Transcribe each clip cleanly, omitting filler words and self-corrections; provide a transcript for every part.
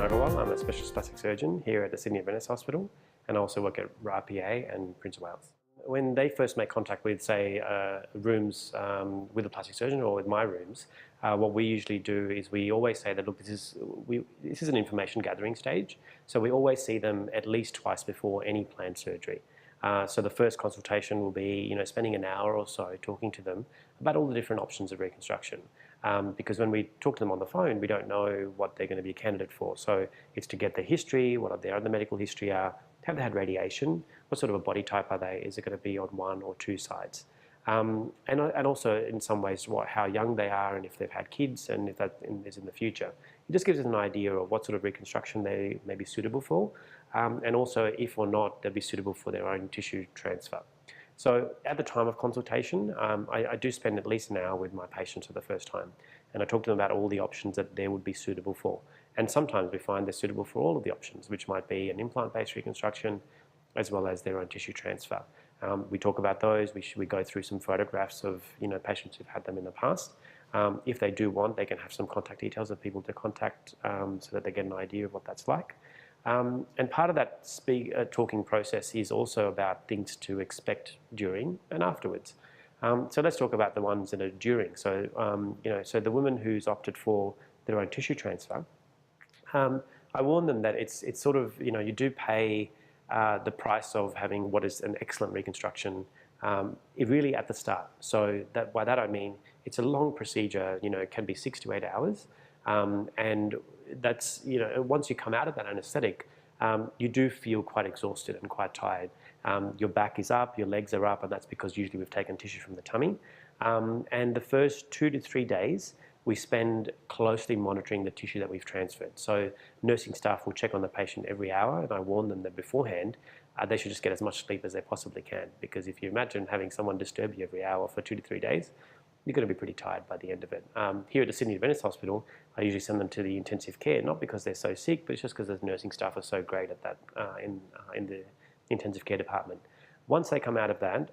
Shagun Aggarwal. I'm a specialist plastic surgeon here at the Sydney Adventist Hospital, and I also work at RPA and Prince of Wales. When they first make contact with, say, rooms with a plastic surgeon or with my rooms, what we usually do is we always say that, look, this is an information gathering stage, so we always see them at least twice before any planned surgery. So the first consultation will be, spending an hour or so talking to them about all the different options of reconstruction. Because when we talk to them on the phone, we don't know what they're going to be a candidate for. So it's to get their history, what their other medical history are, have they had radiation, what sort of a body type are they, is it going to be on one or two sides? And also in some ways how young they are and if they've had kids and if that is in the future. It just gives us an idea of what sort of reconstruction they may be suitable for, and also if or not they'll be suitable for their own tissue transfer. So at the time of consultation, I do spend at least an hour with my patients for the first time, and I talk to them about all the options that they would be suitable for. And sometimes we find they're suitable for all of the options, which might be an implant-based reconstruction as well as their own tissue transfer. We talk about those. We go through some photographs of patients who've had them in the past. If they do want, they can have some contact details of people to contact so that they get an idea of what that's like. And part of that talking process is also about things to expect during and afterwards. So let's talk about the ones that are during. So, so the woman who's opted for their own tissue transfer, I warn them that it's sort of, you do pay the price of having what is an excellent reconstruction really at the start. So by that I mean it's a long procedure, it can be 6 to 8 hours. And that's, once you come out of that anesthetic, you do feel quite exhausted and quite tired. Your back is up, your legs are up, and that's because usually we've taken tissue from the tummy. And the first 2 to 3 days, we spend closely monitoring the tissue that we've transferred. So nursing staff will check on the patient every hour, and I warn them that beforehand, they should just get as much sleep as they possibly can, because if you imagine having someone disturb you every hour for 2 to 3 days, you're going to be pretty tired by the end of it. Here at the Sydney Adventist Hospital, I usually send them to the intensive care, not because they're so sick, but it's just because the nursing staff are so great at that in the intensive care department. Once they come out of that,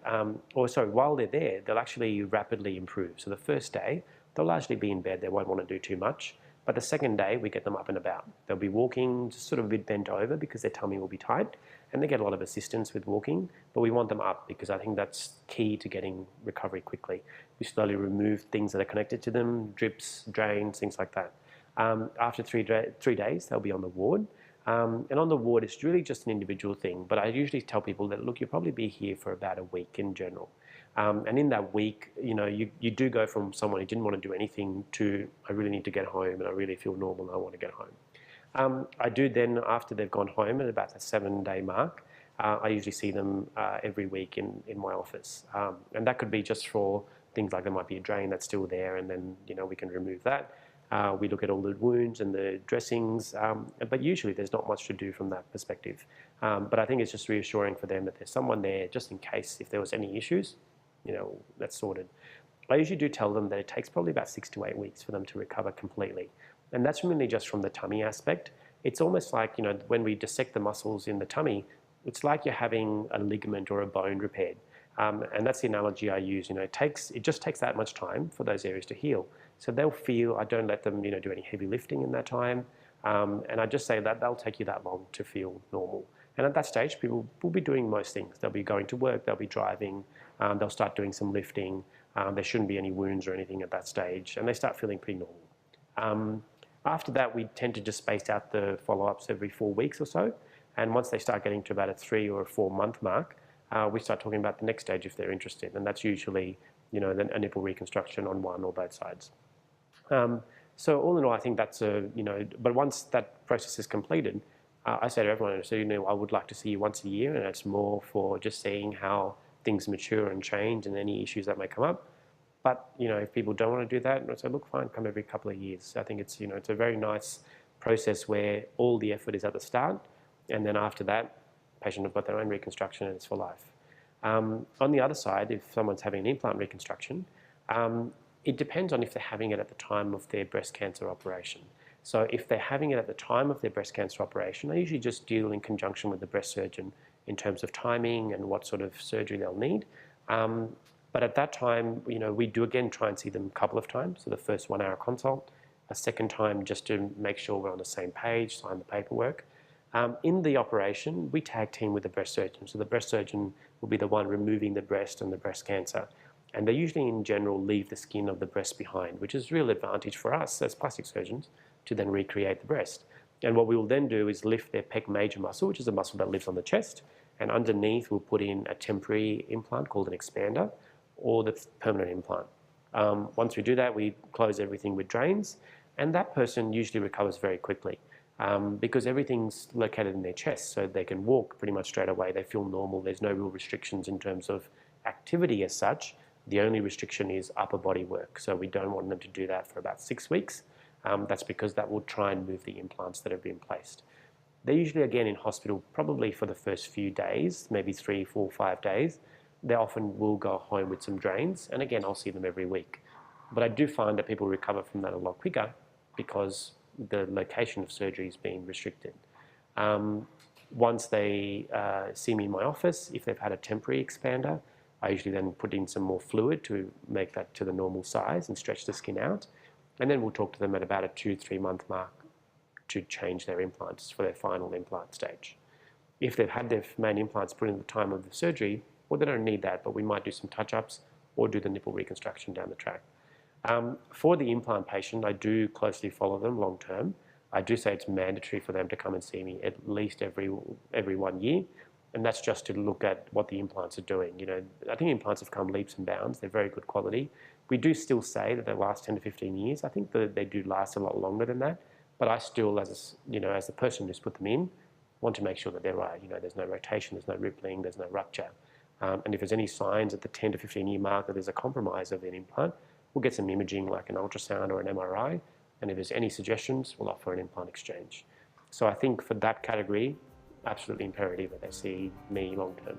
while they're there, they'll actually rapidly improve. So the first day, they'll largely be in bed, they won't want to do too much. But the second day, we get them up and about. They'll be walking just sort of a bit bent over because their tummy will be tight, and they get a lot of assistance with walking, but we want them up because I think that's key to getting recovery quickly. We slowly remove things that are connected to them, drips, drains, things like that. After 3 days, they'll be on the ward. And on the ward, it's really just an individual thing, but I usually tell people that, look, you'll probably be here for about a week in general. And in that week, you do go from someone who didn't want to do anything to, I really need to get home and I really feel normal and I want to get home. I do then, after they've gone home at about the 7-day mark, I usually see them every week in my office. And that could be just for things like there might be a drain that's still there, and then we can remove that. We look at all the wounds and the dressings, but usually there's not much to do from that perspective. But I think it's just reassuring for them that there's someone there just in case if there was any issues, that's sorted. I usually do tell them that it takes probably about 6 to 8 weeks for them to recover completely. And that's really just from the tummy aspect. It's almost like, when we dissect the muscles in the tummy, it's like you're having a ligament or a bone repaired. And that's the analogy I use. It just takes that much time for those areas to heal. So they'll feel, I don't let them, do any heavy lifting in that time. And I just say that they'll take you that long to feel normal. And at that stage, people will be doing most things. They'll be going to work, they'll be driving, they'll start doing some lifting. There shouldn't be any wounds or anything at that stage, and they start feeling pretty normal. After that, we tend to just space out the follow-ups every 4 weeks or so. And once they start getting to about a 3 or a 4 month mark, we start talking about the next stage if they're interested. And that's usually, a nipple reconstruction on one or both sides. So all in all, I think that's but once that process is completed, I say to everyone, I would like to see you once a year, and it's more for just seeing how things mature and change and any issues that may come up. But, if people don't want to do that, I say, look, fine, come every couple of years. I think it's, it's a very nice process where all the effort is at the start, and then after that, the patient have got their own reconstruction and it's for life. On the other side, if someone's having an implant reconstruction, it depends on if they're having it at the time of their breast cancer operation. So if they're having it at the time of their breast cancer operation, I usually just deal in conjunction with the breast surgeon in terms of timing and what sort of surgery they'll need. But at that time, we do again try and see them a couple of times. So the first 1 hour consult, a second time just to make sure we're on the same page, sign the paperwork. In the operation, we tag team with the breast surgeon. So the breast surgeon will be the one removing the breast and the breast cancer. And they usually, in general, leave the skin of the breast behind, which is a real advantage for us as plastic surgeons to then recreate the breast. And what we will then do is lift their pec major muscle, which is a muscle that lives on the chest, and underneath we'll put in a temporary implant called an expander or the permanent implant. Once we do that, we close everything with drains, and that person usually recovers very quickly because everything's located in their chest, so they can walk pretty much straight away. They feel normal. There's no real restrictions in terms of activity as such. The only restriction is upper body work, so we don't want them to do that for about 6 weeks. That's because that will try and move the implants that have been placed. They're usually, again, in hospital probably for the first few days, maybe 3, 4, 5 days. They often will go home with some drains, and again, I'll see them every week. But I do find that people recover from that a lot quicker because the location of surgery is being restricted. Once they see me in my office, if they've had a temporary expander, I usually then put in some more fluid to make that to the normal size and stretch the skin out. And then we'll talk to them at about a 2-3 month mark to change their implants for their final implant stage. If they've had their main implants put in at the time of the surgery, well, they don't need that, but we might do some touch-ups or do the nipple reconstruction down the track. For the implant patient, I do closely follow them long term. I do say it's mandatory for them to come and see me at least every 1 year, and that's just to look at what the implants are doing. You know, I think implants have come leaps and bounds. They're very good quality. We do still say that they last 10 to 15 years. I think that they do last a lot longer than that, but I still, as the person who's put them in, want to make sure that they're right. You know, there's no rotation, there's no rippling, there's no rupture. And if there's any signs at the 10 to 15 year mark that there's a compromise of an implant, we'll get some imaging like an ultrasound or an MRI, and if there's any suggestions, we'll offer an implant exchange. So I think for that category, absolutely imperative that they see me long term.